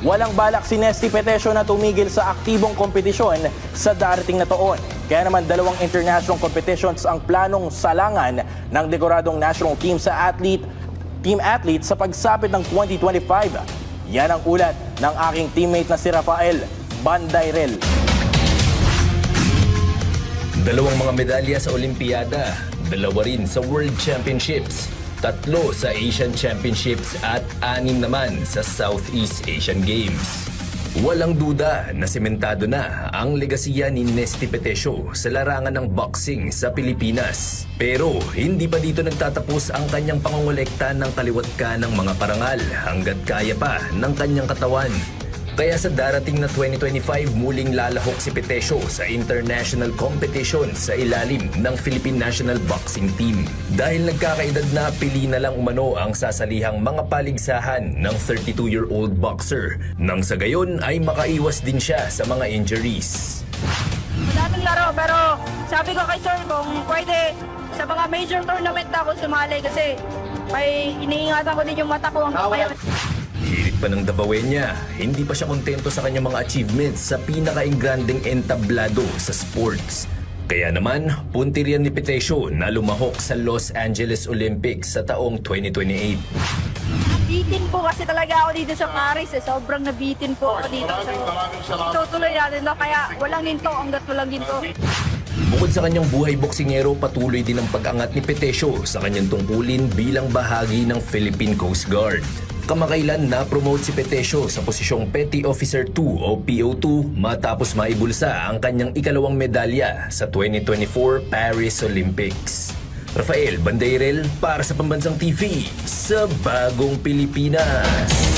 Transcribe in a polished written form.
walang balak si Nesty Petesio na tumigil sa aktibong kompetisyon sa darating na taon. Kaya naman 2 international competitions ang planong salangan ng dekoradong national team team athlete sa pagsapit ng 2025. Yan ang ulat ng aking teammate na si Rafael Bandairel. 2 mga medalya sa Olimpiada, 2 rin sa World Championships, 3 sa Asian Championships at 6 naman sa Southeast Asian Games. Walang duda na sementado na ang legasiya ni Nesty Petesio sa larangan ng boxing sa Pilipinas. Pero hindi pa dito nagtatapos ang kanyang pangongolekta ng kaliwat ka ng mga parangal hanggat kaya pa ng kanyang katawan. Kaya sa darating na 2025, muling lalahok si Petesio sa international competition sa ilalim ng Philippine National Boxing Team. Dahil nagkakaedad na, pili na lang umano ang sasalihang mga paligsahan ng 32-year-old boxer. Nang sa gayon ay makaiwas din siya sa mga injuries. Madaming laro pero sabi ko kay Sir kung pwede sa mga major tournament na ako sumali kasi may iniingatan ko din yung mata ko hanggang ngayon. Hirit pa ng Davawenya, hindi pa siya kontento sa kanyang mga achievements sa pinaka-ingranding entablado sa sports. Kaya naman, puntiryan ni Petesio na lumahok sa Los Angeles Olympics sa taong 2028. Nabitin po kasi talaga ako dito sa Paris Sobrang nabitin po ako dito. So, tutuloy natin na kaya walang ginto hanggat walang ginto. Bukod sa kanyang buhay boksingero, patuloy din ang pag-angat ni Petesio sa kanyang tungkulin bilang bahagi ng Philippine Coast Guard. Kamakailan na-promote si Petesio sa posisyong Petty Officer 2 o PO2 matapos maibulsa ang kanyang ikalawang medalya sa 2024 Paris Olympics. Rafael Bandairel para sa Pambansang TV sa Bagong Pilipinas.